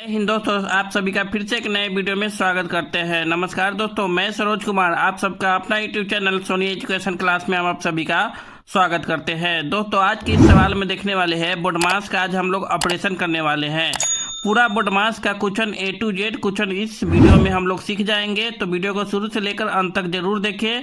जय हिंद दोस्तों, आप सभी का फिर से एक नए वीडियो में स्वागत करते हैं। नमस्कार दोस्तों, मैं सरोज कुमार आप सबका अपना YouTube channel Soni education class में हम आप सभी का स्वागत करते हैं। दोस्तों आज के इस सवाल में देखने वाले हैं बोडमास का। आज हम लोग ऑपरेशन करने वाले हैं। पूरा बोडमास का question A to Z question इस वीडियो में हम लोग सीख जाएंगे, तो वीडियो को शुरू से लेकर अंत तक जरूर देखें।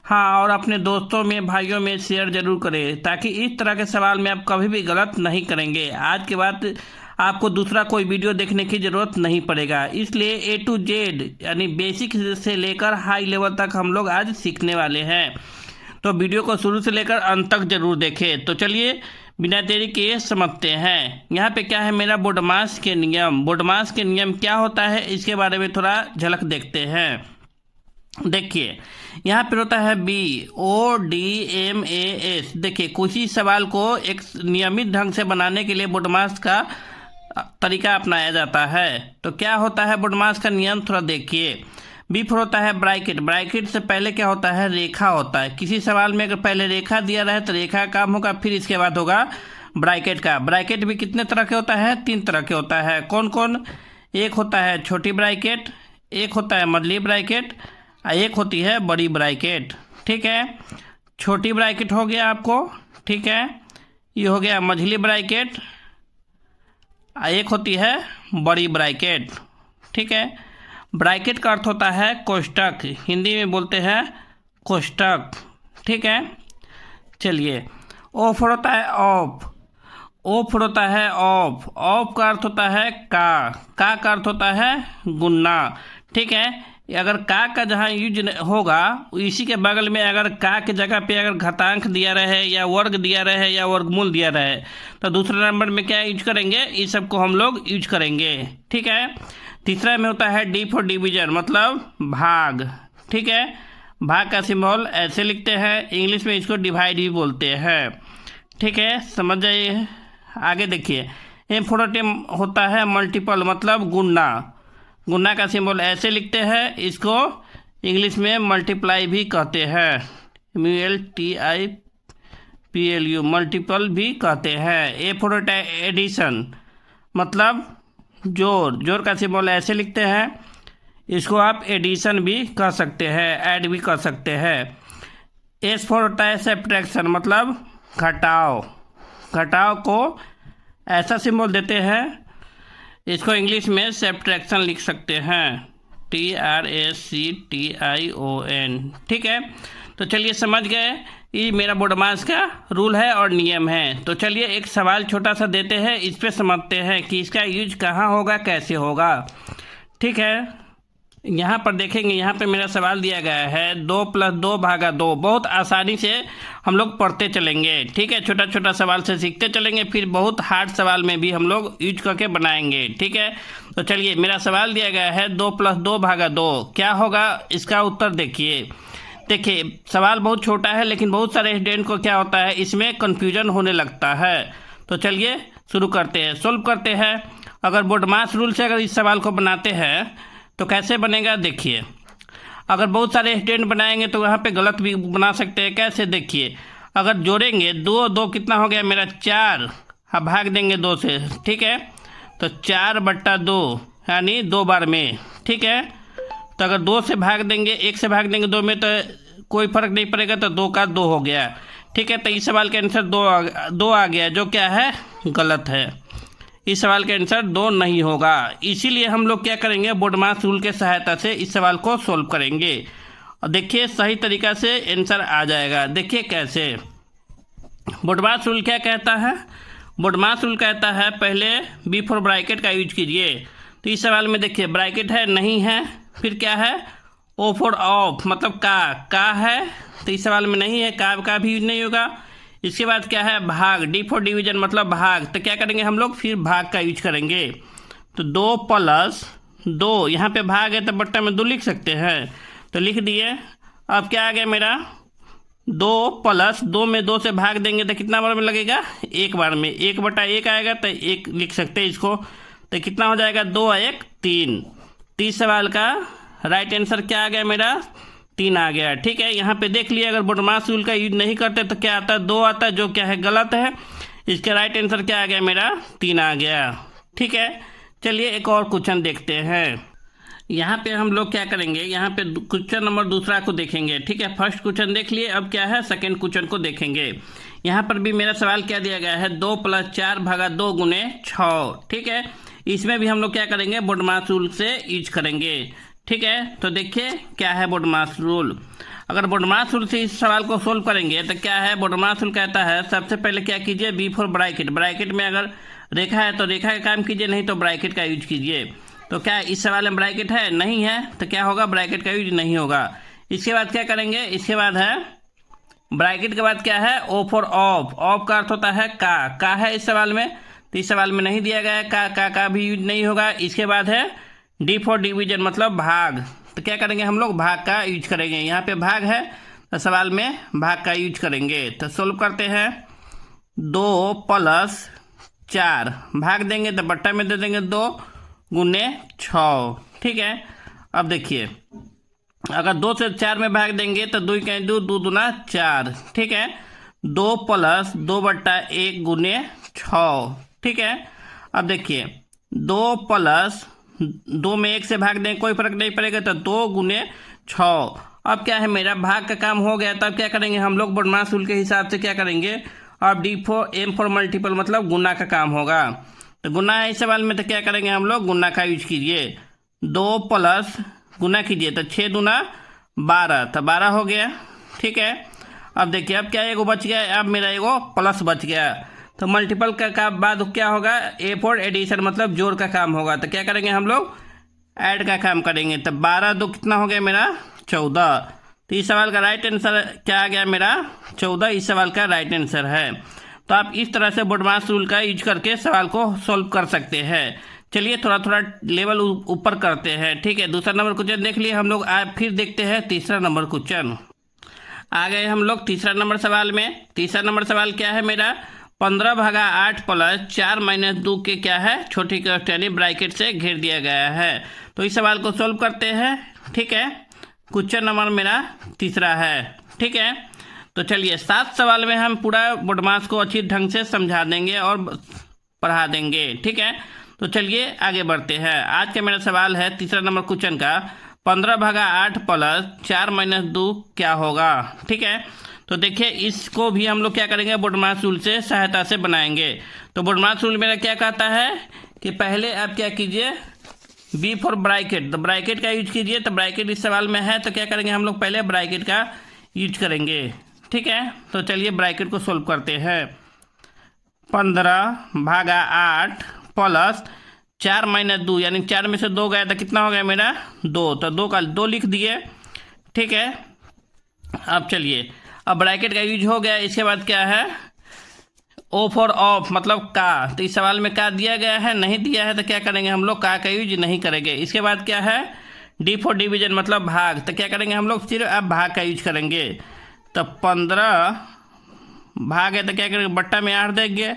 हाँ, और अपने दोस्तों में भाइयों में शेयर जरूर करें ताकि इस तरह के सवाल में आप कभी भी गलत नहीं करेंगे। आज के बाद आपको दूसरा कोई वीडियो देखने की ज़रूरत नहीं पड़ेगा। इसलिए A to Z यानी बेसिक से लेकर हाई लेवल तक हम लोग आज सीखने वाले हैं, तो वीडियो को शुरू से लेकर अंत तक जरूर देखें। तो चलिए बिना देरी के समझते हैं। यहाँ पे क्या है मेरा बोडमास के नियम। बोडमास के नियम क्या होता है इसके बारे में थोड़ा झलक देखते हैं। देखिए यहाँ पर होता है BODMAS। देखिए किसी सवाल को एक नियमित ढंग से बनाने के लिए बोडमास का तरीका अपनाया जाता है। तो क्या होता है बोडमास का नियम थोड़ा देखिए। बी पर होता है ब्रैकेट। ब्रैकेट से पहले क्या होता है, रेखा होता है। किसी सवाल में अगर पहले रेखा दिया रहे तो रेखा का काम होगा, फिर इसके बाद होगा ब्रैकेट का। ब्रैकेट भी कितने तरह के होता है, 3 तरह के होता है। कौन कौन? एक होता है छोटी ब्रैकेट, एक होता है मझली ब्रैकेट, और एक होती है बड़ी ब्रैकेट। ठीक है, छोटी ब्रैकेट हो गया आपको, ठीक है, ये हो गया मझली ब्रैकेट, एक होती है बड़ी ब्रैकेट। ठीक है, ब्रैकेट का अर्थ होता है कोष्टक, हिंदी में बोलते हैं कोष्टक। ठीक है, चलिए ऑफ होता है ऑफ। ऑफ होता है ऑफ। ऑफ का अर्थ होता है का अर्थ होता है गुन्ना। ठीक है, अगर का जहाँ यूज होगा इसी के बगल में अगर का के जगह पे अगर घातांक दिया रहे या वर्ग दिया रहे या वर्गमूल दिया रहे तो दूसरे नंबर में क्या यूज करेंगे, इस सब को हम लोग यूज करेंगे। ठीक है, तीसरा में होता है डी फॉर डिवीजन, मतलब भाग। ठीक है, भाग का सिंबल ऐसे लिखते हैं, इंग्लिश में इसको डिवाइड भी बोलते हैं। ठीक है, समझ जाइए। आगे देखिए, एम फॉर होता है मल्टीपल, मतलब गुना। गुना का सिंबल ऐसे लिखते हैं, इसको इंग्लिश में मल्टीप्लाई भी कहते हैं, MULTIPLU, मल्टीपल भी कहते हैं। ए फॉर एडिशन, मतलब जोड़ का सिंबल ऐसे लिखते हैं, इसको आप एडिशन भी कह सकते हैं, ऐड भी कर सकते हैं। एस फॉर होता है सब्ट्रैक्शन, मतलब घटाव। घटाव को ऐसा सिंबल देते हैं, इसको इंग्लिश में सब्ट्रैक्शन लिख सकते हैं, TRACTION। ठीक है, तो चलिए समझ गए, ये मेरा बोडमास का रूल है और नियम है। तो चलिए एक सवाल छोटा सा देते हैं, इस पे समझते हैं कि इसका यूज कहाँ होगा, कैसे होगा। ठीक है, यहाँ पर देखेंगे, यहाँ पे मेरा सवाल दिया गया है 2 + 2 / 2। बहुत आसानी से हम लोग पढ़ते चलेंगे। ठीक है, छोटा छोटा सवाल से सीखते चलेंगे, फिर बहुत हार्ड सवाल में भी हम लोग यूज करके बनाएंगे। ठीक है, तो चलिए मेरा सवाल दिया गया है 2 + 2 / 2, क्या होगा इसका उत्तर देखिए। देखिए सवाल बहुत छोटा है, लेकिन बहुत सारे स्टूडेंट को क्या होता है, इसमें कन्फ्यूजन होने लगता है। तो चलिए शुरू करते हैं, सोल्व करते हैं। अगर बोडमास रूल से अगर इस सवाल को बनाते हैं तो कैसे बनेगा देखिए। अगर बहुत सारे स्टूडेंट बनाएंगे तो यहाँ पे गलत भी बना सकते हैं। कैसे देखिए, अगर जोड़ेंगे 2 कितना हो गया मेरा 4, अब भाग देंगे 2 से। ठीक है, तो 4/2 यानी 2 बार में। ठीक है, तो अगर 2 से भाग देंगे, 1 से भाग देंगे 2 में तो कोई फर्क नहीं पड़ेगा, तो 2 का 2 हो गया। ठीक है, तो इस सवाल का आंसर 2 आ गया, जो क्या है गलत है। इस सवाल का आंसर 2 नहीं होगा। इसीलिए हम लोग क्या करेंगे, बोडमास रूल के सहायता से इस सवाल को सोल्व करेंगे और देखिए सही तरीका से आंसर आ जाएगा। देखिए कैसे। बोडमास रूल क्या कहता है, बोडमास रूल कहता है पहले बी फॉर ब्रैकेट का यूज कीजिए। तो इस सवाल में देखिए ब्रैकेट है नहीं है, फिर क्या है ओ फॉर ऑफ, मतलब का है, तो इस सवाल में नहीं है, का भी यूज नहीं होगा। इसके बाद क्या है भाग, डी फॉर डिवीजन, मतलब भाग, तो क्या करेंगे हम लोग फिर भाग का यूज करेंगे। तो 2 + 2, यहाँ पे भाग है तो बट्टा में 2 लिख सकते हैं, तो लिख दिए। अब क्या आ गया मेरा 2 + 2 में 2 से भाग देंगे तो कितना बार में लगेगा, 1 बार में। 1/1 आएगा तो 1 लिख सकते हैं इसको, तो कितना हो जाएगा 2 और 1 3। 30 सवाल का राइट आंसर क्या आ गया मेरा 3 आ गया। ठीक है, यहाँ पे देख लिया, अगर बोडमास रूल का यूज नहीं करते तो क्या आता है 2 आता है, जो क्या है गलत है। इसका राइट आंसर क्या आ गया मेरा 3 आ गया। ठीक है, चलिए एक और क्वेश्चन देखते हैं। यहाँ पे हम लोग क्या करेंगे, यहाँ पे क्वेश्चन नंबर दूसरा को देखेंगे। ठीक है, फर्स्ट क्वेश्चन देख लिए, अब क्या है सेकंड क्वेश्चन को देखेंगे। यहाँ पर भी मेरा सवाल क्या दिया गया है, 2 + 4 / 2 × 6। ठीक है, इसमें भी हम लोग क्या करेंगे, बोडमास रूल से यूज करेंगे। ठीक है, तो देखिए क्या है बोडमास रूल। अगर बोडमास रूल से इस सवाल को सोल्व करेंगे तो क्या है, बोडमास रूल कहता है सबसे पहले क्या कीजिए, बी फॉर ब्रैकेट, ब्रैकेट में अगर रेखा है तो रेखा का काम कीजिए, नहीं तो ब्रैकेट का यूज कीजिए। तो क्या इस सवाल में ब्रैकेट है, नहीं है, तो क्या होगा, ब्रैकेट का यूज नहीं होगा। इसके बाद क्या करेंगे, इसके बाद है ब्रैकेट के बाद क्या है, ओ फॉर ऑफ, ऑफ का अर्थ होता है का है इस सवाल में, तो इस सवाल में नहीं दिया गया है, का भी यूज नहीं होगा। इसके बाद है डी फॉर डिवीजन, मतलब भाग, तो क्या करेंगे हम लोग, भाग का यूज करेंगे। यहाँ पे भाग है तो सवाल में भाग का यूज करेंगे। तो सोल्व करते हैं, 2 + 4 भाग देंगे तो बट्टा में दे देंगे 2 × 6। ठीक है, अब देखिए अगर 2 से 4 में भाग देंगे तो 2 × 2 2 दूना 4। ठीक है, 2 + 2/1 × 6। ठीक है, अब देखिए 2 + 2 में 1 से भाग दें कोई फर्क नहीं पड़ेगा, तो 2 × 6। अब क्या है, मेरा भाग का काम हो गया। तब क्या करेंगे हम लोग, बोडमास रूल के हिसाब से क्या करेंगे, अब D for M for multiple, मतलब गुना का काम होगा। तो गुना है इस सवाल में, तो क्या करेंगे हम लोग, गुना का यूज कीजिए। 2 + गुना कीजिए तो 6 दूना 12, तो 12 हो गया। ठीक है, अब देखिए अब क्या एगो बच गया, अब मेरा एगो प्लस बच गया। तो मल्टीपल का बाद क्या होगा, ए फॉर एडिशन, मतलब जोड़ का काम होगा। तो क्या करेंगे हम लोग, ऐड का काम करेंगे। तो 12 2 कितना हो गया मेरा, 14। तो इस सवाल का राइट आंसर क्या आ गया मेरा, 14 इस सवाल का राइट आंसर है। तो आप इस तरह से बोडमास रूल का यूज करके सवाल को सॉल्व कर सकते हैं। चलिए थोड़ा थोड़ा लेवल ऊपर करते हैं। ठीक है, दूसरा नंबर क्वेश्चन देख लिए हम लोग, आज फिर देखते हैं तीसरा नंबर क्वेश्चन। आ गए हम लोग तीसरा नंबर सवाल में। तीसरा नंबर सवाल क्या है मेरा, 15/8 + 4 - 2 के क्या है, छोटी यानी ब्रैकेट से घेर दिया गया है। तो इस सवाल को सॉल्व करते हैं। ठीक है, क्वेश्चन नंबर मेरा तीसरा है। ठीक है, तो चलिए 7 सवाल में हम पूरा बोडमास को अच्छी ढंग से समझा देंगे और पढ़ा देंगे। ठीक है, तो चलिए आगे बढ़ते हैं। आज का मेरा सवाल है तीसरा नंबर क्वेश्चन का, 15/8 + 4 - 2 क्या होगा। ठीक है, तो देखिए इसको भी हम लोग क्या करेंगे, बोडमास रूल से सहायता से बनाएंगे। तो बोडमास रूल मेरा क्या कहता है कि पहले आप क्या कीजिए, बी फॉर ब्रैकेट, तो ब्रैकेट का यूज कीजिए। तो ब्रैकेट इस सवाल में है तो क्या करेंगे हम लोग, पहले ब्रैकेट का यूज करेंगे। ठीक है, तो चलिए ब्रैकेट को सोल्व करते हैं। 15/8 + 4 - 2, यानी 4 में से 2 गया तो कितना हो गया मेरा, 2। तो 2 का 2 लिख दिए। ठीक है, अब चलिए अब ब्रैकेट का यूज हो गया। इसके बाद क्या है, ओ फॉर ऑफ, मतलब का। तो इस सवाल में का दिया गया है, नहीं दिया है, तो क्या करेंगे हम लोग, का यूज नहीं करेंगे। इसके बाद क्या है, डी फॉर डिवीजन, मतलब भाग, तो क्या करेंगे हम लोग, सिर्फ अब भाग का यूज करेंगे। तो 15 भाग है तो क्या करेंगे, बट्टा में 8 देंगे,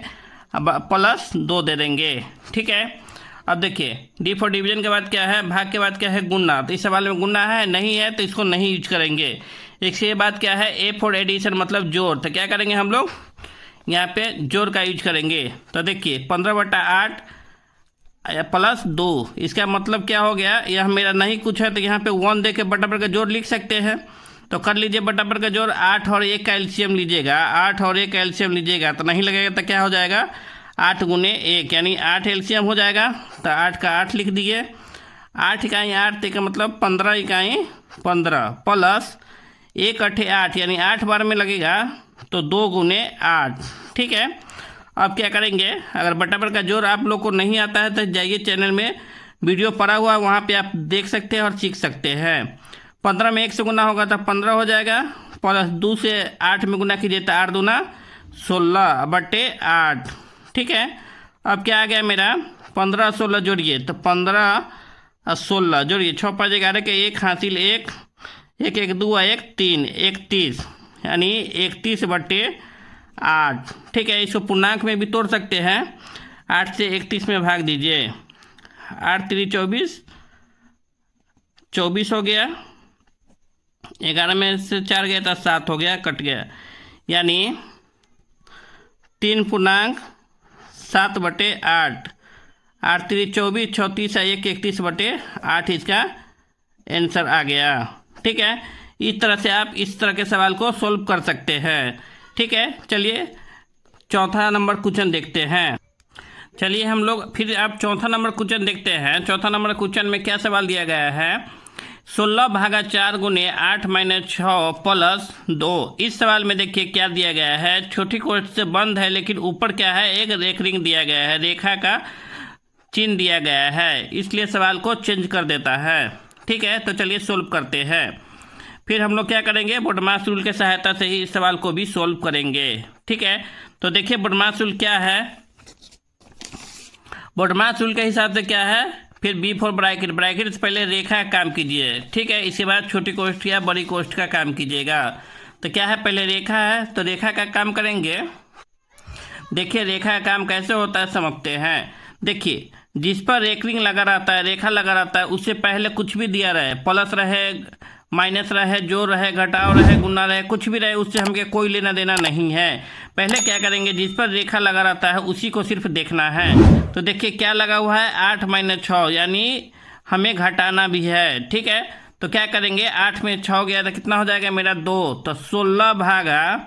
अब +2 दे देंगे। ठीक है, अब देखिए डी फॉर डिवीजन के बाद क्या है, भाग के बाद क्या है, गुना। तो इस सवाल में गुना है, नहीं है, तो इसको नहीं यूज करेंगे। इसके बाद क्या है, ए फॉर एडिशन, मतलब जोड़, तो क्या करेंगे हम लोग, यहाँ पे जोड़ का यूज करेंगे। तो देखिए 15/8 +2, इसका मतलब क्या हो गया, यह मेरा नहीं कुछ है तो यहाँ पे 1 दे के बराबर का जोड़ लिख सकते हैं। तो कर लीजिए बराबर का जोड़, 8 और 1 का एलसीएम लीजिएगा, 8 और 1 का एलसीएम लीजिएगा, तो नहीं लगेगा तो क्या हो जाएगा, 8 × 1, यानी 8 एलसीएम हो जाएगा। तो 8 का 8 लिख दिए, 8 इकाई 8 का मतलब 15 इकाई 15 + 1 8 8, यानी 8 बार में लगेगा तो 2 × 8। ठीक है, अब क्या करेंगे, अगर बराबर का जोड़ आप लोग को नहीं आता है तो जाइए चैनल में वीडियो पड़ा हुआ, वहाँ पे आप देख सकते हैं और सीख सकते हैं। 15 में 1 से गुना होगा तो 15 हो जाएगा, +2 से 8 में गुना कीजिए तो 8 दूना 16/8। ठीक है, अब क्या आ गया मेरा, 15 16 जोड़िए, तो 15 और 16 जोड़िए, 6 5 11 के 1 हासिल 1 1 1 2 1 3 31, यानी 31/8। ठीक है, इसको पूर्णांक में भी तोड़ सकते हैं, 8 से 31 में भाग दीजिए, 8 3 24, 24 हो गया, 11 में से 4 गया तो 7 हो गया, कट गया, यानी 3 पूर्णांक 7/8। 8 3 24, 34 1 31/8 इसका आंसर आ गया। ठीक है, इस तरह से आप इस तरह के सवाल को सोल्व कर सकते हैं। ठीक है, चलिए चौथा नंबर क्वेश्चन देखते हैं। चलिए हम लोग फिर आप चौथा नंबर क्वेश्चन देखते हैं। चौथा नंबर क्वेश्चन में क्या सवाल दिया गया है, 16/4 × 8 - 6 + 2। इस सवाल में देखिए क्या दिया गया है, छोटी कोष्ठ से बंद है लेकिन ऊपर क्या है, एक रेखरिंग दिया गया है, रेखा का चिन्ह दिया गया है, इसलिए सवाल को चेंज कर देता है। ठीक है, तो चलिए सोल्व करते हैं। फिर हम लोग क्या करेंगे, बोडमास रूल के सहायता से ही इस सवाल को भी सोल्व करेंगे। ठीक है, तो देखिए बोडमास रूल क्या है। बोडमास रूल के हिसाब से क्या है, फिर बी फॉर ब्रैकेट, ब्रैकेट से पहले रेखा का काम कीजिए। ठीक है, इसके बाद छोटी कोष्ठ या बड़ी कोष्ठ का काम कीजिएगा। तो क्या है, पहले रेखा है तो रेखा का काम करेंगे। देखिए रेखा का काम कैसे होता है समझते हैं। देखिए जिस पर रेखरिंग लगा रहता है, रेखा लगा रहता है, उससे पहले कुछ भी दिया रहे, प्लस रहे, माइनस रहे, जोड़ रहे, घटाव रहे, गुना रहे, कुछ भी रहे, उससे हमके कोई लेना देना नहीं है। पहले क्या करेंगे, जिस पर रेखा लगा रहता है उसी को सिर्फ देखना है। तो देखिए क्या लगा हुआ है, 8 - 6, यानी हमें घटाना भी है। ठीक है, तो क्या करेंगे, 8 में 6 गया तो कितना हो जाएगा मेरा 2, तो 16/4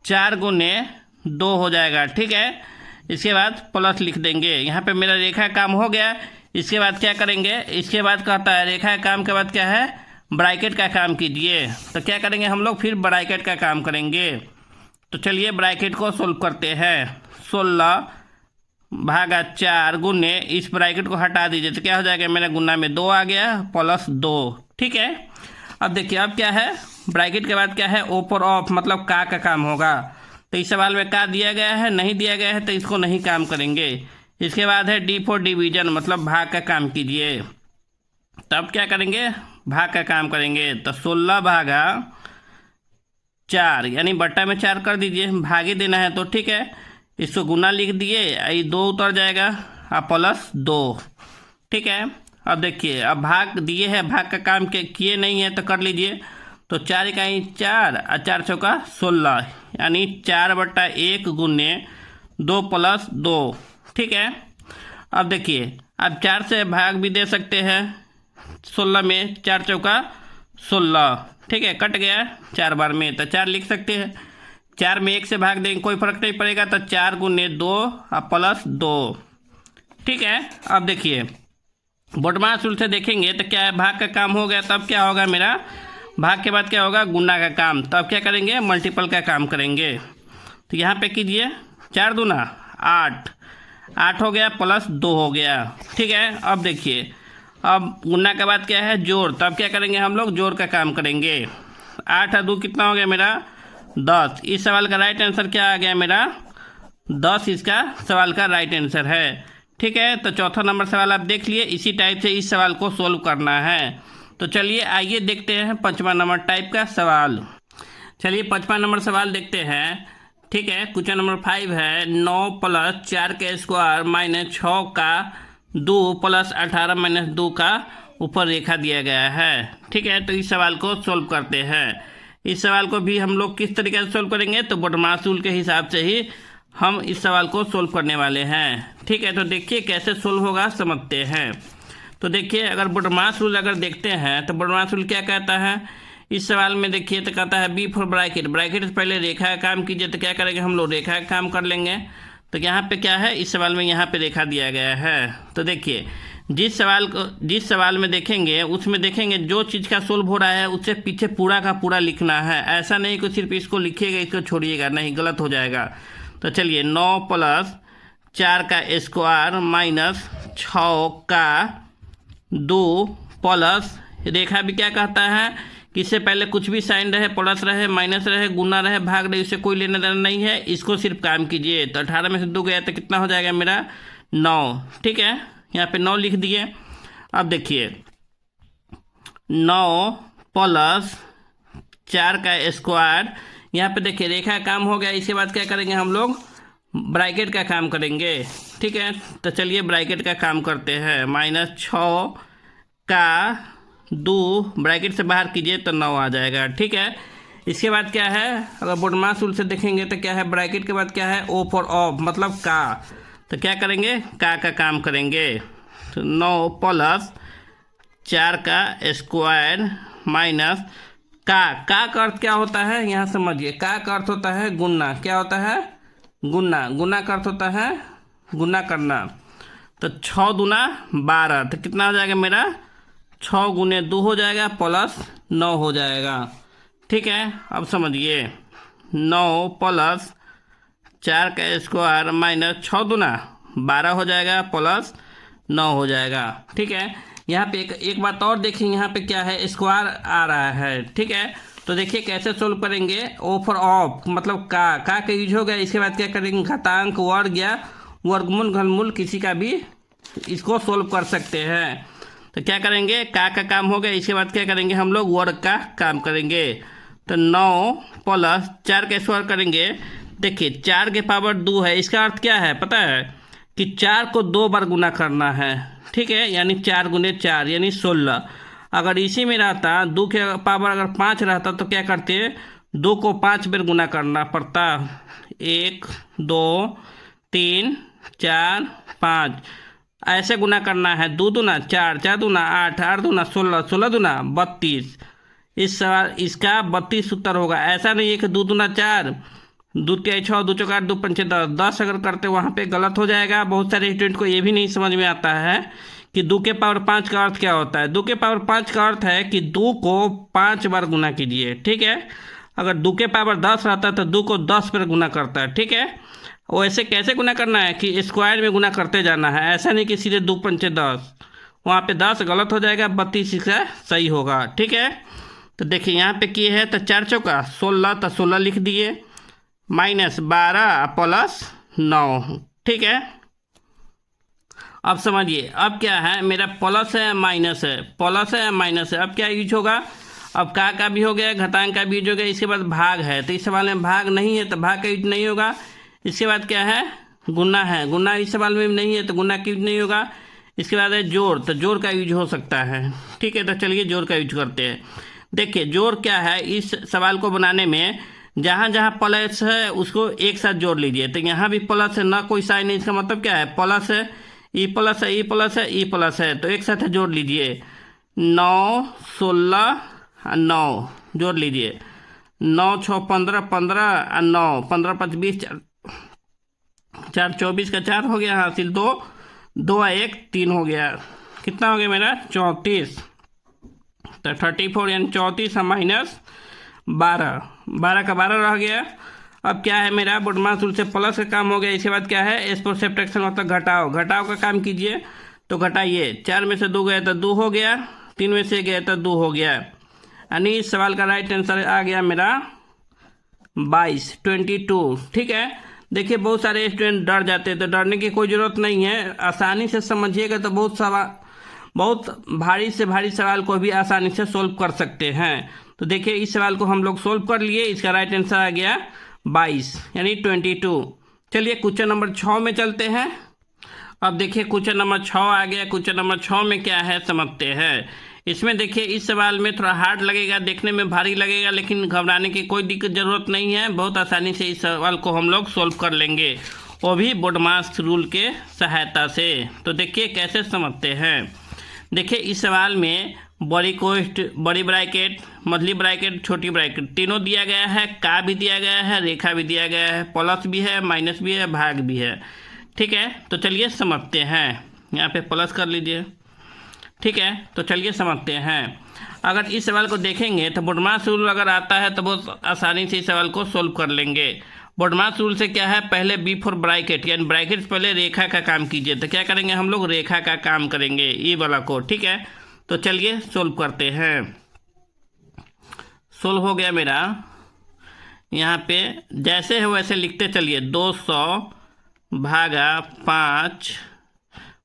× 2 हो जाएगा। ठीक है, इसके बाद प्लस लिख देंगे। यहाँ पे मेरा रेखा काम हो गया। इसके बाद क्या करेंगे, इसके बाद कहता है रेखा काम के बाद क्या है, ब्रैकेट का काम कीजिए। तो क्या करेंगे हम लोग, फिर ब्रैकेट का काम करेंगे। तो चलिए ब्रैकेट को सोल्व करते हैं। 16/4 × इस ब्रैकेट को हटा दीजिए तो क्या हो जाएगा, मेरा गुना में 2 आ गया +2। ठीक है, अब देखिए अब क्या है, ब्रैकेट के बाद क्या है, ओ पर ऑफ, मतलब का काम होगा। तो इस सवाल में का दिया गया है, नहीं दिया गया है तो इसको नहीं काम करेंगे। इसके बाद है डी फॉर डिवीजन, मतलब भाग का काम कीजिए। तब क्या करेंगे, भाग का काम करेंगे। तो 16/4 यानी बट्टा में 4 कर दीजिए, भागे देना है तो ठीक है, इसको गुना लिख दिए, ये 2 उतर जाएगा और +2। ठीक है, अब देखिए अब भाग दिए है, भाग का काम के किए नहीं है तो कर लीजिए। तो 4 × 4 और 4 × 4 = 16, यानी 4/1 × 2 + 2। ठीक है, अब देखिए अब 4 से भाग भी दे सकते हैं 16 में, 4 × 4 = 16। ठीक है, कट गया 4 बार में तो 4 लिख सकते हैं। 4 में 1 से भाग देंगे कोई फर्क नहीं पड़ेगा, तो 4 × 2 और +2। ठीक है, अब देखिए बोडमास रूल से देखेंगे तो क्या है, भाग का काम हो गया, तब क्या होगा मेरा, भाग के बाद क्या होगा, गुना का काम। तो अब क्या करेंगे, मल्टीपल का काम करेंगे। तो यहाँ पे कीजिए, 4 दूना 8, 8 हो गया +2 हो गया। ठीक है, अब देखिए अब गुना के बाद क्या है, जोड़। तो अब क्या करेंगे हम लोग, जोड़ का काम करेंगे। 8 और 2 कितना हो गया मेरा 10। इस सवाल का राइट आंसर क्या आ गया मेरा, 10 इसका सवाल का राइट आंसर है। ठीक है, तो चौथा नंबर सवाल आप देख लिए। इसी टाइप से इस सवाल को सोल्व करना है। तो चलिए आइए देखते हैं 5वां नंबर टाइप का सवाल। चलिए 5वां नंबर सवाल देखते हैं। ठीक है, क्वेश्चन नंबर 5 है, 9 + 4 का स्क्वायर -6 का 2 + 18 - 2 का ऊपर रेखा दिया गया है। ठीक है, तो इस सवाल को सोल्व करते हैं। इस सवाल को भी हम लोग किस तरीके से सोल्व करेंगे, तो बोडमास रूल के हिसाब से ही हम इस सवाल को सोल्व करने वाले हैं। ठीक है, तो देखिए कैसे सोल्व होगा समझते हैं। तो देखिए अगर बोडमास रूल अगर देखते हैं तो बोडमास रूल क्या कहता है, इस सवाल में देखिए तो कहता है बी फॉर ब्रैकेट, ब्रैकेट से पहले रेखा का काम कीजिए। तो क्या करेंगे हम लोग, रेखा का काम कर लेंगे। तो यहाँ पे क्या है, इस सवाल में यहाँ पे रेखा दिया गया है। तो देखिए जिस सवाल में देखेंगे उसमें देखेंगे जो चीज़ का सोल्व हो रहा है उससे पीछे पूरा का पूरा लिखना है। ऐसा नहीं कि सिर्फ इसको लिखिएगा इसको छोड़िएगा, नहीं, गलत हो जाएगा। तो चलिए 9 + 4 का स्क्वायर -6 का 2 प्लस रेखा भी क्या कहता है कि इससे पहले कुछ भी साइन रहे, प्लस रहे, माइनस रहे, गुना रहे, भाग रहे, इससे कोई लेना देना नहीं है, इसको सिर्फ काम कीजिए। तो 18 में से 2 गया तो कितना हो जाएगा मेरा 9। ठीक है, यहाँ पे 9 लिख दिए। अब देखिए 9 + 4 का स्क्वायर, यहाँ पे देखिए रेखा का काम हो गया। इसके बाद क्या करेंगे हम लोग, ब्रैकेट का काम करेंगे। ठीक है, तो चलिए ब्रैकेट का काम करते हैं। -6 का 2 ब्रैकेट से बाहर कीजिए तो 9 आ जाएगा। ठीक है, इसके बाद क्या है, अगर बोडमास रूल से देखेंगे तो क्या है, ब्रैकेट के बाद क्या है, ओ फॉर ऑफ, मतलब का। तो तो क्या करेंगे, का काम करेंगे। तो 9 प्लस 4 का स्क्वायर माइनस का अर्थ क्या होता है, यहाँ समझिए। का अर्थ होता है गुना। क्या होता है, गुना। गुना का अर्थ होता है गुना करना। तो 6 दूना 12, तो कितना हो जाएगा मेरा, 6 गुने 2 हो जाएगा प्लस 9 हो जाएगा। ठीक है, अब समझिए 9 प्लस 4 का स्क्वायर माइनस 6 दूना 12 हो जाएगा प्लस 9 हो जाएगा। ठीक है, यहाँ पे एक बात और देखिए, यहाँ पे क्या है, स्क्वायर आ रहा है। ठीक है, तो देखिए कैसे सोल्व करेंगे। ओ फॉर ऑफ मतलब का यूज हो गया। इसके बाद क्या करेंगे, घातांक, वर्ग या वर्गमूल, घनमूल किसी का भी इसको सोल्व कर सकते हैं। तो क्या करेंगे, का काम हो गया। इसके बाद क्या करेंगे, हम लोग वर्ग का काम करेंगे। तो 9 प्लस 4 का स्क्वायर करेंगे। देखिए 4 के पावर 2 है, इसका अर्थ क्या है पता है, कि 4 को 2 बार गुना करना है। ठीक है, यानी 4 गुने 4 यानी 16। अगर इसी में रहता 2 के पावर अगर 5 रहता तो क्या करते, 2 को 5 बार गुना करना पड़ता। 1 2 3 4 5 ऐसे गुना करना है। 2 दूना 4, 4 दूना 8, 8 दूना 16, 16 दूना 32। इस सवाल इसका 32 उत्तर होगा। ऐसा नहीं है कि 2 दूना 4, 2 तिहाई 6, 2 चौका 8, 2 पंचे 10, 10 अगर करते वहाँ पे गलत हो जाएगा। बहुत सारे स्टूडेंट को ये भी नहीं समझ में आता है कि 2 के पावर 5 का अर्थ क्या होता है। 2 के पावर 5 का अर्थ है कि 2 को 5 बार गुना कीजिए। ठीक है, अगर 2 के पावर 10 रहता है तो 2 को 10 बार गुना करता है। ठीक है, वो ऐसे कैसे गुना करना है कि स्क्वायर में गुना करते जाना है, ऐसा नहीं कि सीधे 2 पंचे 10, वहाँ पे 10 गलत हो जाएगा, 32 इसका सही होगा। ठीक है, तो देखिए यहाँ पे किए है, तो 4 चौका 16, तो 16 लिख दिए, माइनस 12 प्लस 9। ठीक है, अब समझिए अब क्या है, मेरा प्लस है माइनस है, प्लस है माइनस है। अब क्या यूज होगा, अब का भी हो गया, घातांक का भी यूज हो गया। इसके बाद भाग है, तो इस सवाल में भाग नहीं है तो भाग का यूज नहीं होगा। इसके बाद क्या है, गुना है, गुना इस सवाल में नहीं है तो गुना का यूज नहीं होगा। इसके बाद है जोड़, तो जोड़ का यूज हो सकता है। ठीक है, तो चलिए जोड़ का यूज करते हैं। देखिए जोड़ क्या है, इस सवाल को बनाने में जहाँ जहाँ प्लस है उसको एक साथ जोड़ लीजिए। तो यहाँ भी प्लस है, ना कोई साइन है, इसका मतलब क्या है, प्लस है, ई प्लस है, ई प्लस है, ई प्लस है, तो एक साथ जोड़ लीजिए। 9 16 9 जोड़ लीजिए। 9 6 15 15 9 15 5 20 4 24 का 4 हो गया हासिल। 2 2 1 3 हो गया। कितना हो गया मेरा, 34। तो 34 यानी 34 माइनस 12, 12 का 12 रह गया। अब क्या है मेरा, बुडमा सूत्र से प्लस का काम हो गया। इसके बाद क्या है, एस पर सब्ट्रैक्शन मतलब घटाओ, घटाओ का काम कीजिए। तो घटाइए, 4 में से 2 गया तो 2 हो गया, 3 में से गया तो 2 हो गया। यानी इस सवाल का राइट आंसर आ गया मेरा 22। ठीक है, देखिए बहुत सारे स्टूडेंट डर जाते हैं, तो डरने की कोई ज़रूरत नहीं है। आसानी से समझिएगा तो बहुत भारी से भारी सवाल को भी आसानी से सोल्व कर सकते हैं। तो देखिए इस सवाल को हम लोग सोल्व कर लिए, इसका राइट आंसर आ गया 22 यानी 22। चलिए क्वेश्चन नंबर 6 में चलते हैं। अब देखिए क्वेश्चन नंबर 6 आ गया। क्वेश्चन नंबर 6 में क्या है समझते हैं। इसमें देखिए इस सवाल में थोड़ा हार्ड लगेगा, देखने में भारी लगेगा, लेकिन घबराने की कोई दिक्कत ज़रूरत नहीं है। बहुत आसानी से इस सवाल को हम लोग सोल्व कर लेंगे, वो भी बोडमास रूल के सहायता से। तो देखिए कैसे समझते हैं। देखिए इस सवाल में बड़ी कोष्ठ, बड़ी ब्रैकेट, मझली ब्रैकेट, छोटी ब्रैकेट तीनों दिया गया है। का भी दिया गया है, रेखा भी दिया गया है, प्लस भी है, माइनस भी है, भाग भी है। ठीक है, तो चलिए समझते हैं। यहाँ पे प्लस कर लीजिए। ठीक है, तो चलिए समझते हैं। अगर इस सवाल को देखेंगे तो बोडमास रूल अगर आता है तो बहुत आसानी से इस सवाल को सोल्व कर लेंगे। बोडमास रूल से क्या है, पहले बी फॉर ब्रैकेट यानी ब्रैकेट से पहले रेखा का काम कीजिए। तो क्या करेंगे हम लोग, रेखा का काम करेंगे ये वाला को। ठीक है, तो चलिए सोल्व करते हैं। सोल्व हो गया मेरा। यहाँ पे जैसे है वैसे लिखते चलिए। 200 भागा 5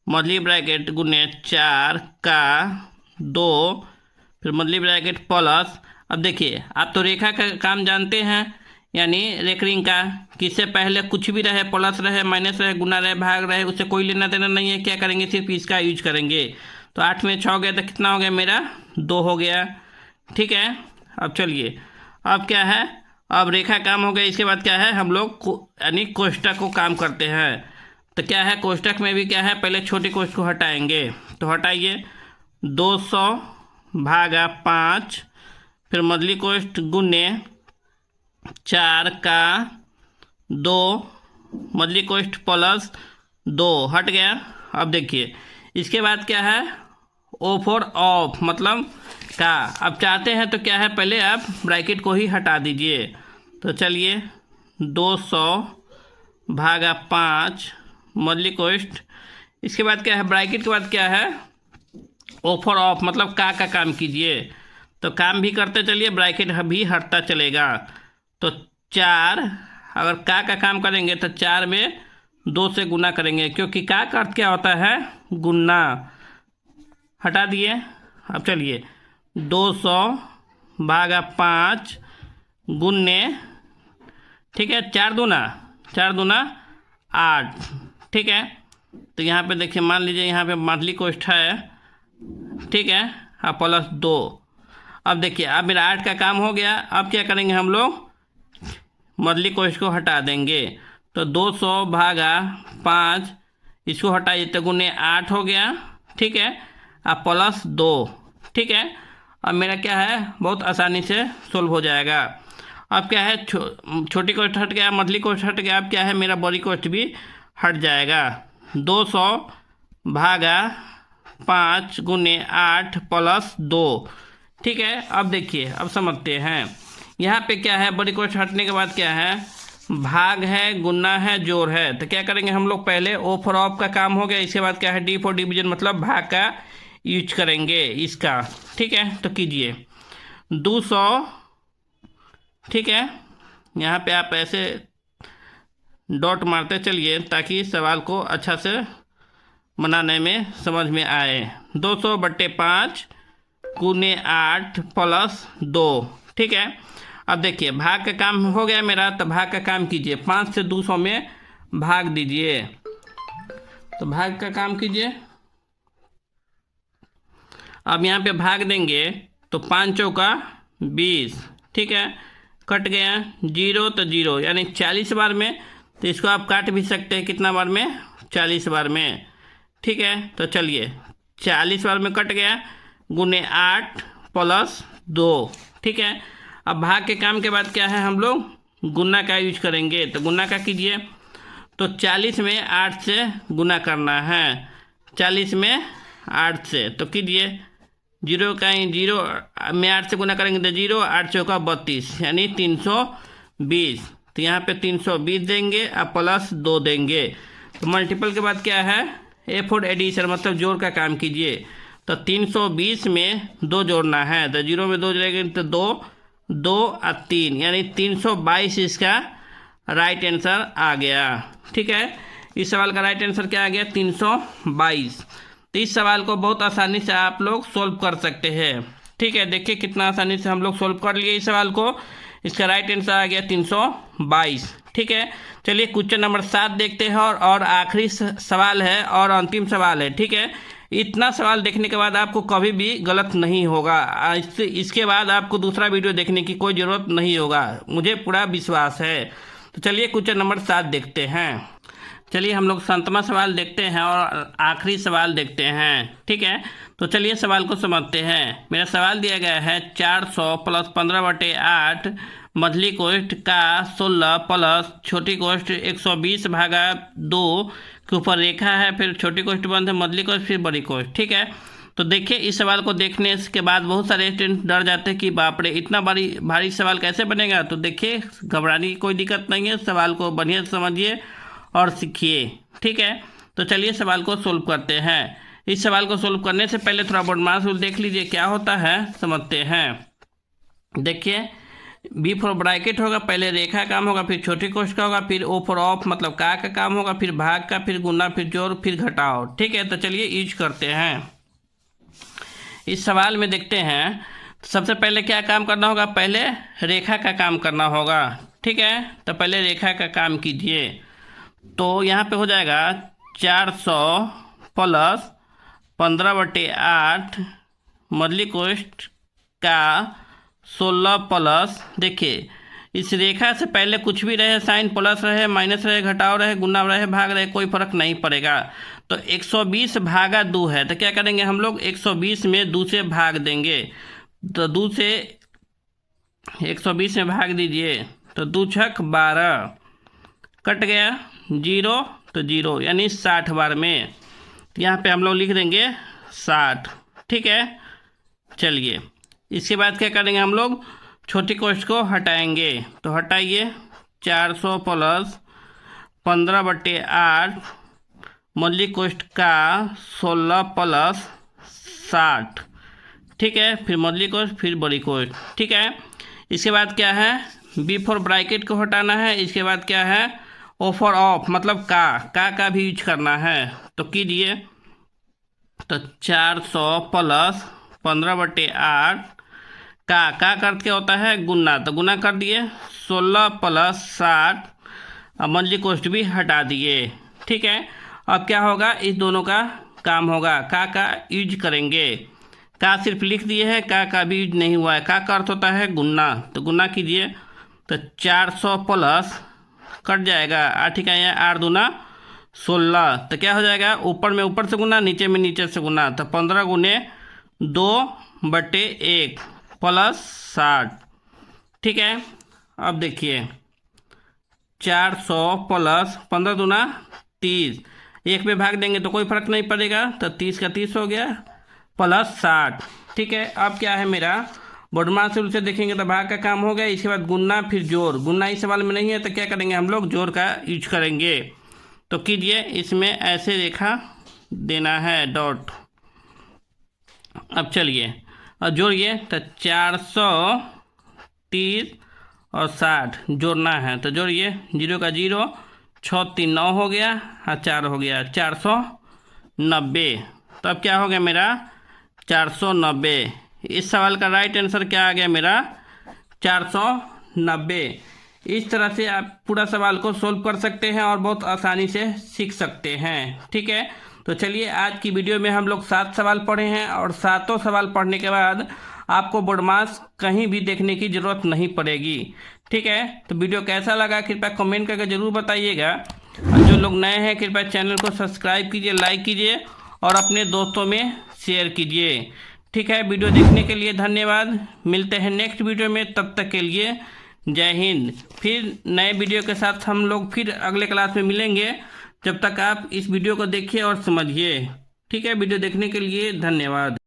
मझली ब्रैकेट गुने 4 का 2 फिर मझली ब्रैकेट प्लस। अब देखिए आप तो रेखा का काम जानते हैं, यानी रेकरिंग का, किससे पहले कुछ भी रहे, प्लस रहे, माइनस रहे, गुना रहे, भाग रहे, उससे कोई लेना देना नहीं है। क्या करेंगे, सिर्फ इसका यूज करेंगे। तो 8 में 6 गया तो कितना हो गया मेरा, 2 हो गया। ठीक है, अब चलिए अब क्या है, अब रेखा काम हो गया। इसके बाद क्या है, हम लोग यानी कोष्ठक को काम करते हैं। तो क्या है, कोष्टक में भी क्या है, पहले छोटी कोष्ठ को हटाएंगे। तो हटाइए 200 भागा 5, फिर मझली कोष्ठ गुने 4 का 2, मझली कोष्ठ प्लस 2 हट गया। अब देखिए इसके बाद क्या है, ओ फॉर ऑफ मतलब का। अब चाहते हैं तो क्या है, पहले आप ब्रैकेट को ही हटा दीजिए। तो चलिए 200 भागा 5 मझली कोष्ठ, इसके बाद क्या है, ब्रैकेट के बाद क्या है, ओ फॉर ऑफ मतलब का काम कीजिए। तो काम भी करते चलिए, ब्रैकेट भी हटता चलेगा। तो 4 अगर का काम करेंगे तो 4 में 2 से गुना करेंगे, क्योंकि का अर्थ क्या होता है, गुना। हटा दिए। अब चलिए 200 भागा 5 गुन्ने, ठीक है, 4 दूना 8, ठीक है। तो यहाँ पे देखिए, मान लीजिए यहाँ पे मझली कोष्ठ है, ठीक है, प्लस 2। अब देखिए अब मेरा 8 का काम हो गया। अब क्या करेंगे हम लोग, मझली कोष्ठ को हटा देंगे। तो 200 भागा 5 इसको हटाइए तो गुने 8 हो गया, ठीक है, प्लस 2, ठीक है। अब मेरा क्या है, बहुत आसानी से सोल्व हो जाएगा। अब क्या है, छोटी कोष्ठ हट गया, मझली कोष्ठ हट गया। अब क्या है, मेरा बड़ी कोष्ठ भी हट जाएगा। 200 भागा 5 गुने 8 प्लस 2, ठीक है। अब देखिए, अब समझते हैं यहाँ पे क्या है, बड़ी कोष्ठ हटने के बाद क्या है, भाग है, गुना है, जोड़ है। तो क्या करेंगे हम लोग, पहले ओ फॉर ऑफ का काम हो गया, इसके बाद क्या है, डी फॉर डिवीजन मतलब भाग का यूज करेंगे इसका, ठीक है। तो कीजिए 200, ठीक है, यहाँ पे आप ऐसे डॉट मारते चलिए ताकि सवाल को अच्छा से बनाने में समझ में आए। 200/5 गुने 8 प्लस 2, ठीक है। अब देखिए भाग का काम हो गया मेरा, तो भाग का काम कीजिए, 5 से 200 में भाग दीजिए। तो भाग का काम कीजिए। अब यहाँ पे भाग देंगे तो 5 चौका 20, ठीक है, कट गया 0 तो 0 यानी 40 बार में। तो इसको आप काट भी सकते हैं कितना बार में, 40 बार में, ठीक है। तो चलिए 40 बार में कट गया, गुने 8 प्लस 2, ठीक है। अब भाग के काम के बाद क्या है, हम लोग गुना का यूज करेंगे। तो गुना का कीजिए। तो 40 में 8 से गुना करना है, 40 में 8 से। तो कीजिए 0 का 0 में 8 से गुना करेंगे तो 0, 8 चौका 32 यानी 320। तो यहाँ पे 320 देंगे और प्लस 2 देंगे। तो मल्टीपल के बाद क्या है, ए फॉर एडिशन मतलब जोड़ का काम कीजिए। तो 320 में 2 जोड़ना है, तो 0 में 2 जोड़ेंगे तो 2, 2 और 3 यानी 322 इसका राइट आंसर आ गया, ठीक है। इस सवाल का राइट आंसर क्या आ गया, 322। तो इस सवाल को बहुत आसानी से आप लोग सोल्व कर सकते हैं, ठीक है। देखिए कितना आसानी से हम लोग सोल्व कर लिए इस सवाल को। इसका राइट आंसर आ गया 322, ठीक है। चलिए क्वेश्चन नंबर 7 देखते हैं और आखिरी सवाल है और अंतिम सवाल है, ठीक है। इतना सवाल देखने के बाद आपको कभी भी गलत नहीं होगा। इसके बाद आपको दूसरा वीडियो देखने की कोई ज़रूरत नहीं होगा, मुझे पूरा विश्वास है। तो चलिए क्वेश्चन नंबर 7 देखते हैं। चलिए हम लोग 7वां सवाल देखते हैं और आखिरी सवाल देखते हैं, ठीक है। तो चलिए सवाल को समझते हैं। मेरा सवाल दिया गया है 400 प्लस 15/8 मझली कोष्ठ का 16 प्लस छोटी कोष्ठ 120 भागा 2 के ऊपर रेखा है, फिर छोटी कोष्ठ बंद है, मझली कोष्ठ फिर बड़ी कोष्ठ, ठीक है। तो देखिए इस सवाल को देखने के बाद बहुत सारे स्टूडेंट डर जाते हैं कि बाप रे इतना भारी सवाल कैसे बनेगा। तो देखिए घबराने की कोई दिक्कत नहीं है, सवाल को बढ़िया से समझिए और सीखिए, ठीक है। तो चलिए सवाल को सोल्व करते हैं। इस सवाल को सोल्व करने से पहले थोड़ा बोडमास रूल देख लीजिए क्या होता है, समझते हैं। देखिए बी फॉर ब्रैकेट होगा, पहले रेखा काम होगा, फिर छोटी कोष्ठ का होगा, फिर ओ फॉर ऑफ मतलब का काम होगा, फिर भाग का, फिर गुना, फिर जोड़, फिर घटाओ, ठीक है। तो चलिए यूज करते हैं। इस सवाल में देखते हैं सबसे पहले क्या काम करना होगा, पहले रेखा का काम करना होगा, ठीक है। तो पहले रेखा का काम कीजिए। तो यहाँ पे हो जाएगा 400 प्लस 15/8 मझली कोष्ठ का 16 प्लस, देखिए इस रेखा से पहले कुछ भी रहे, साइन प्लस रहे, माइनस रहे, घटाव रहे, गुना रहे, भाग रहे, कोई फर्क नहीं पड़ेगा। तो 120 भागा 2 है, तो क्या करेंगे हम लोग 120 में 2 से भाग देंगे। तो 2 से 120 में भाग दीजिए, तो 2 छक 12, कट गया 0 तो 0, यानी 60 बार में। तो यहाँ पे हम लोग लिख देंगे 60, ठीक है। चलिए इसके बाद क्या करेंगे हम लोग, छोटी कोष्ठ को हटाएंगे। तो हटाइए, 400 प्लस 15/8 मौलिक कोष्ठ का 16 प्लस 60, ठीक है। फिर मौलिक कोष्ठ, फिर बड़ी कोष्ठ, ठीक है। इसके बाद क्या है, बिफोर ब्रैकेट को हटाना है। इसके बाद क्या है, ओफर ऑफ, मतलब का भी यूज करना है। तो कीजिए, तो 400 प्लस 15/8 का अर्थ क्या होता है, गुना। तो गुना कर दिए, 16 प्लस 60, अब मंजली कोष्ठ भी हटा दिए, ठीक है। अब क्या होगा, इस दोनों का काम होगा, का यूज करेंगे। का सिर्फ लिख दिए हैं, का भी यूज नहीं हुआ है। का अर्थ होता है गुना, तो गुना कीजिए, तो 400 प्लस कट जाएगा 8 का, यहाँ 8 दूना 16, तो क्या हो जाएगा, ऊपर में ऊपर से गुना, नीचे में नीचे से गुना, तो 15 गुने 2/1 प्लस 60, ठीक है। अब देखिए, 400 प्लस 15 दूना 30, 1 में भाग देंगे तो कोई फर्क नहीं पड़ेगा, तो 30 का 30 हो गया प्लस 60, ठीक है। अब क्या है मेरा, बोडमास रूल से देखेंगे तो भाग का काम हो गया। इसके बाद गुना, फिर जोड़। गुना इस सवाल में नहीं है, तो क्या करेंगे हम लोग, जोड़ का यूज करेंगे। तो कीजिए, इसमें ऐसे रेखा देना है, डॉट। अब चलिए और जोड़िए, तो 430 और 60 जोड़ना है, तो जोड़िए, 0 का 0, 6 3 9 हो गया, और 4 हो गया 490। तो अब क्या हो गया मेरा, 490। इस सवाल का राइट आंसर क्या आ गया मेरा, 490। इस तरह से आप पूरा सवाल को सोल्व कर सकते हैं और बहुत आसानी से सीख सकते हैं, ठीक है। तो चलिए, आज की वीडियो में हम लोग 7 सवाल पढ़े हैं, और 7 सवाल पढ़ने के बाद आपको बोडमास कहीं भी देखने की ज़रूरत नहीं पड़ेगी, ठीक है। तो वीडियो कैसा लगा कृपया कमेंट करके ज़रूर बताइएगा, और जो लोग नए हैं कृपया चैनल को सब्सक्राइब कीजिए, लाइक कीजिए और अपने दोस्तों में शेयर कीजिए, ठीक है। वीडियो देखने के लिए धन्यवाद। मिलते हैं नेक्स्ट वीडियो में, तब तक के लिए जय हिंद। फिर नए वीडियो के साथ हम लोग फिर अगले क्लास में मिलेंगे। जब तक आप इस वीडियो को देखिए और समझिए, ठीक है। वीडियो देखने के लिए धन्यवाद।